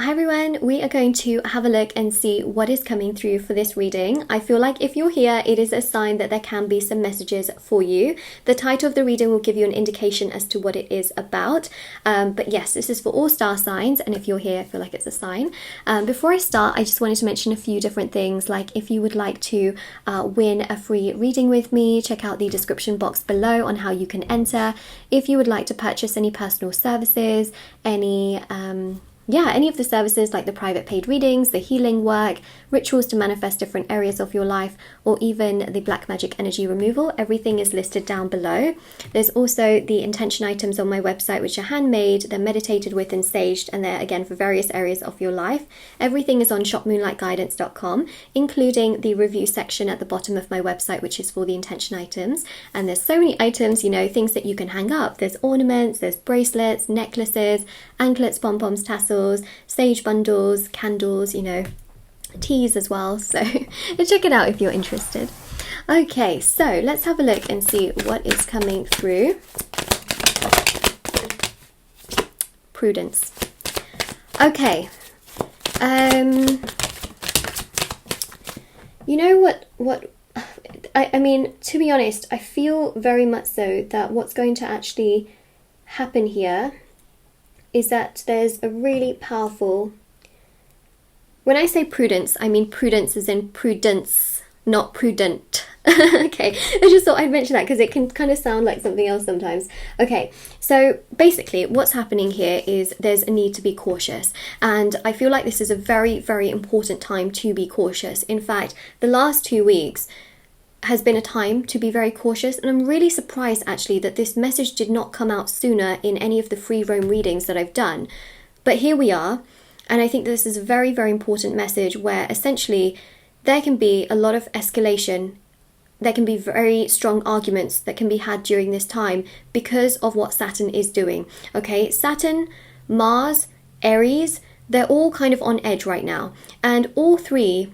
Hi everyone, we are going to have a look and see what is coming through for this reading. I feel like if you're here, it is a sign that there can be some messages for you. The title of the reading will give you an indication as to what it is about. But yes, this is for all star signs, and if you're here, I feel like it's a sign. Before I start, I just wanted to mention a few different things, like if you would like to win a free reading with me, check out the description box below on how you can enter. If you would like to purchase any personal services, any of the services like the private paid readings, the healing work, rituals to manifest different areas of your life, or even the black magic energy removal, everything is listed down below. There's also the intention items on my website, which are handmade, they're meditated with and saged, and they're again for various areas of your life. Everything is on shopmoonlightguidance.com, including the review section at the bottom of my website, which is for the intention items. And there's so many items, you know, things that you can hang up. There's ornaments, there's bracelets, necklaces, anklets, pom-poms, tassels, sage bundles, candles, you know, teas as well. So check it out if you're interested. Okay, so let's have a look and see what is coming through. Prudence. Okay. You know what I mean, to be honest, I feel very much so that what's going to actually happen here is that there's a really powerful, when I say prudence, I mean prudence as in prudence, not prudent. Okay, I just thought I'd mention that because it can kind of sound like something else sometimes. Okay, so basically what's happening here is there's a need to be cautious, and I feel like this is a very, very important time to be cautious. In fact, the last 2 weeks has been a time to be very cautious, and I'm really surprised actually that this message did not come out sooner in any of the free roam readings that I've done. But here we are, and I think this is a very, very important message where essentially there can be a lot of escalation. There can be very strong arguments that can be had during this time because of what Saturn is doing. Okay, Saturn, Mars, Aries, they're all kind of on edge right now, and all three,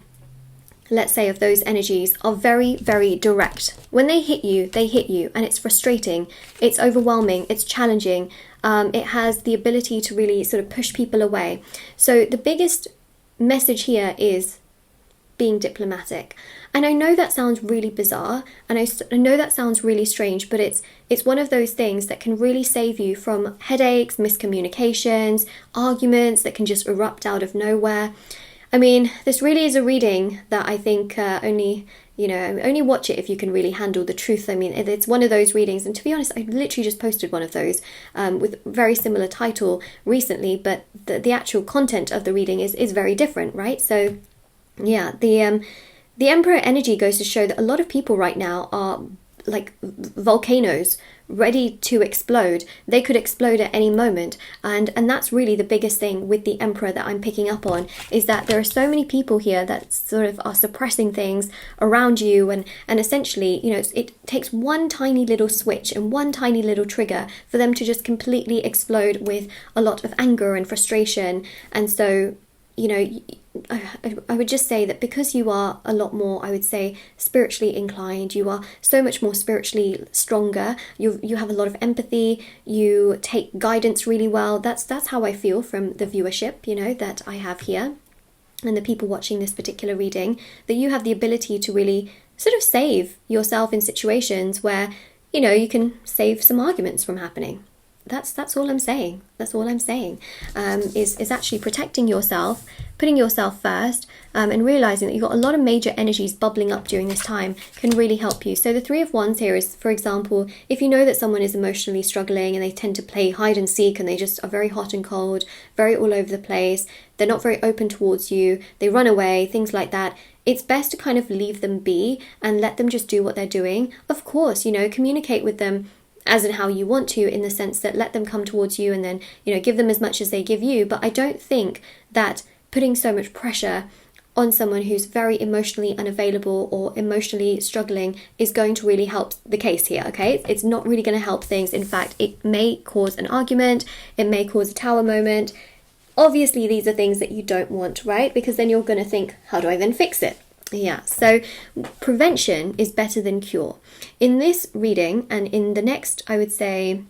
let's say, of those energies are very, very direct. When they hit you, and it's frustrating, it's overwhelming, it's challenging. It has the ability to really sort of push people away. So the biggest message here is being diplomatic. And I know that sounds really bizarre, and I know that sounds really strange, but it's one of those things that can really save you from headaches, miscommunications, arguments that can just erupt out of nowhere. I mean, this really is a reading that I think only watch it if you can really handle the truth. I mean, it's one of those readings, and to be honest, I literally just posted one of those with very similar title recently, but the actual content of the reading is very different, right? So, yeah, the Emperor energy goes to show that a lot of people right now are like volcanoes ready to explode. They could explode at any moment, and that's really the biggest thing with the Emperor that I'm picking up on, is that there are so many people here that sort of are suppressing things around you, and essentially, you know, it takes one tiny little switch and one tiny little trigger for them to just completely explode with a lot of anger and frustration. And so, you know, I would just say that because you are a lot more, I would say, spiritually inclined, you are so much more spiritually stronger, you have a lot of empathy, you take guidance really well. That's how I feel from the viewership, you know, that I have here, and the people watching this particular reading, that you have the ability to really sort of save yourself in situations where, you know, you can save some arguments from happening. That's all I'm saying. That's all I'm saying. Is actually protecting yourself, putting yourself first, and realizing that you've got a lot of major energies bubbling up during this time can really help you. So the Three of Wands here is, for example, if you know that someone is emotionally struggling and they tend to play hide and seek and they just are very hot and cold, very all over the place, they're not very open towards you, they run away, things like that, it's best to kind of leave them be and let them just do what they're doing. Of course, you know, communicate with them as in how you want to, in the sense that let them come towards you and then, you know, give them as much as they give you. But I don't think that putting so much pressure on someone who's very emotionally unavailable or emotionally struggling is going to really help the case here, okay? It's not really going to help things. In fact, it may cause an argument, it may cause a tower moment. Obviously, these are things that you don't want, right? Because then you're going to think, how do I then fix it? Yeah, so prevention is better than cure. In this reading and in the next, I would say,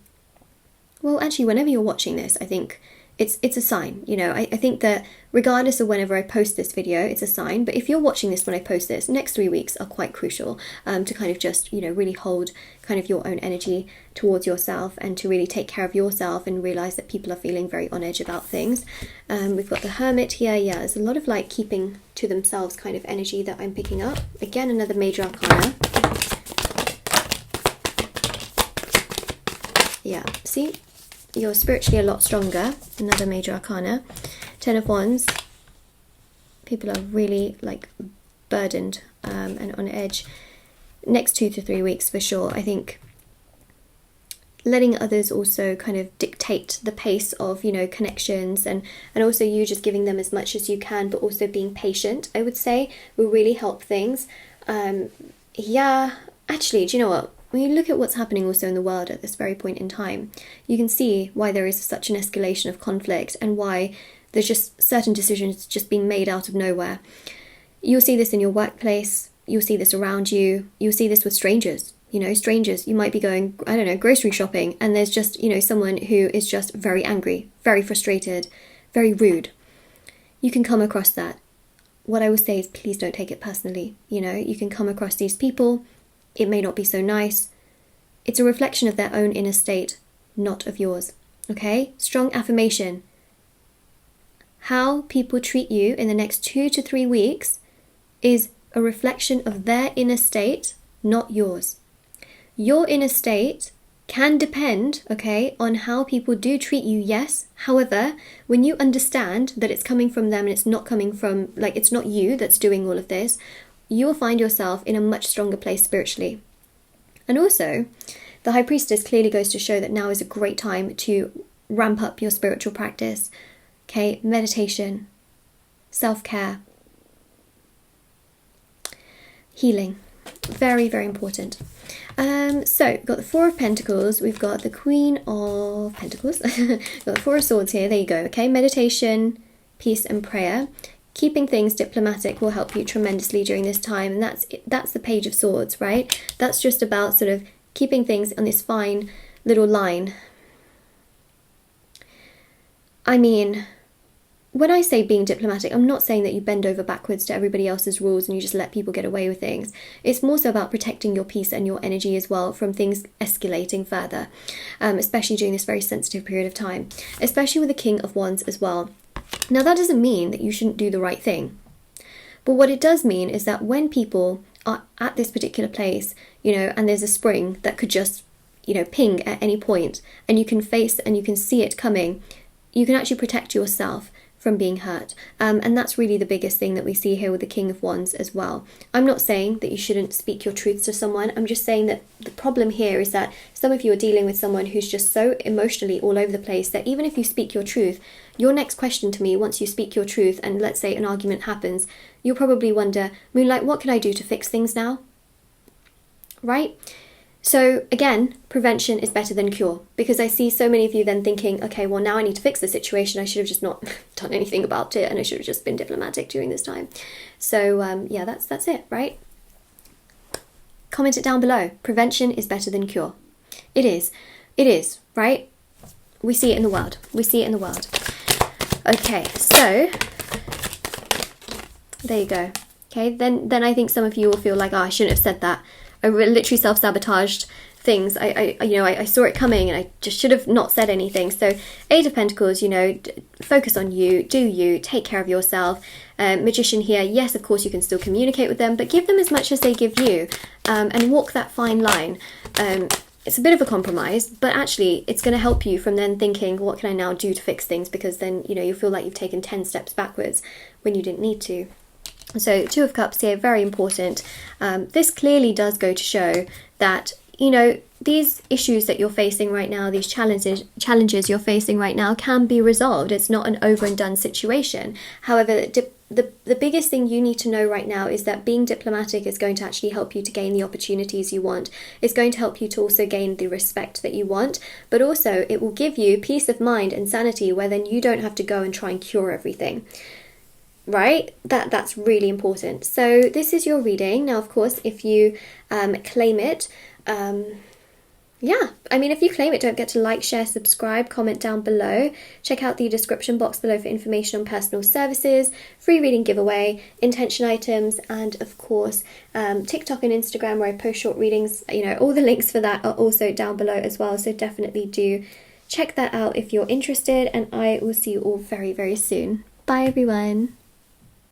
well, actually, whenever you're watching this, I think it's a sign, you know. I think that regardless of whenever I post this video, it's a sign. But if you're watching this when I post this, next 3 weeks are quite crucial to kind of just, you know, really hold kind of your own energy towards yourself and to really take care of yourself and realize that people are feeling very on edge about things. We've got the Hermit here. Yeah, there's a lot of like keeping to themselves kind of energy that I'm picking up. Again, another major arcana. Yeah, see? You're spiritually a lot stronger. Another major arcana. Ten of Wands. People are really like burdened and on edge. Next 2 to 3 weeks for sure. I think letting others also kind of dictate the pace of, you know, connections, and also you just giving them as much as you can, but also being patient, I would say, will really help things. Yeah, actually, do you know what? When you look at what's happening also in the world at this very point in time, you can see why there is such an escalation of conflict and why there's just certain decisions just being made out of nowhere. You'll see this in your workplace, you'll see this around you, you'll see this with strangers. You know, strangers, you might be going, I don't know, grocery shopping, and there's just, you know, someone who is just very angry, very frustrated, very rude. You can come across that. What I would say is please don't take it personally. You know, you can come across these people. It may not be so nice. It's a reflection of their own inner state, not of yours. Okay? Strong affirmation. How people treat you in the next 2 to 3 weeks is a reflection of their inner state, not yours. Your inner state can depend, okay, on how people do treat you, yes. However, when you understand that it's coming from them and it's not coming from, like, it's not you that's doing all of this, you will find yourself in a much stronger place spiritually. And also, the High Priestess clearly goes to show that now is a great time to ramp up your spiritual practice. Okay, meditation, self-care, healing. Very, very important. So, we've got the Four of Pentacles, we've got the Queen of Pentacles, we've got the Four of Swords here, there you go. Okay, meditation, peace and prayer. Keeping things diplomatic will help you tremendously during this time, and that's the Page of Swords, right? That's just about sort of keeping things on this fine little line. I mean, when I say being diplomatic, I'm not saying that you bend over backwards to everybody else's rules and you just let people get away with things. It's more so about protecting your peace and your energy as well from things escalating further, especially during this very sensitive period of time, especially with the King of Wands as well. Now, that doesn't mean that you shouldn't do the right thing. But what it does mean is that when people are at this particular place, you know, and there's a spring that could just, you know, ping at any point, and you can face and you can see it coming, you can actually protect yourself from being hurt. And that's really the biggest thing that we see here with the King of Wands as well. I'm not saying that you shouldn't speak your truth to someone. I'm just saying that the problem here is that some of you are dealing with someone who's just so emotionally all over the place that even if you speak your truth, your next question to me, once you speak your truth and let's say an argument happens, you'll probably wonder, Moonlight, what can I do to fix things now? Right? So again, prevention is better than cure, because I see so many of you then thinking, okay, well now I need to fix the situation. I should have just not done anything about it and I should have just been diplomatic during this time. So yeah, that's it, right? Comment it down below. Prevention is better than cure. It is, right? We see it in the world. We see it in the world. Okay, so there you go. Okay, then I think some of you will feel like, oh, I shouldn't have said that. I literally self-sabotaged things. I saw it coming and I just should have not said anything. So Eight of Pentacles, you know, focus on you, do you, take care of yourself. Magician here, yes, of course you can still communicate with them, but give them as much as they give you, and walk that fine line. It's a bit of a compromise, but actually it's going to help you from then thinking, what can I now do to fix things? Because then, you know, you feel like you've taken 10 steps backwards when you didn't need to. So Two of Cups here, very important. This clearly does go to show that, you know, these issues that you're facing right now, these challenges you're facing right now can be resolved. It's not an over and done situation. However, the biggest thing you need to know right now is that being diplomatic is going to actually help you to gain the opportunities you want. It's going to help you to also gain the respect that you want, but also it will give you peace of mind and sanity where then you don't have to go and try and cure everything. Right? That's really important. So this is your reading. Now, of course, if you claim it, yeah, I mean, if you claim it, don't forget to like, share, subscribe, comment down below. Check out the description box below for information on personal services, free reading giveaway, intention items, and of course, TikTok and Instagram where I post short readings. You know, all the links for that are also down below as well. So definitely do check that out if you're interested, and I will see you all very, very soon. Bye, everyone.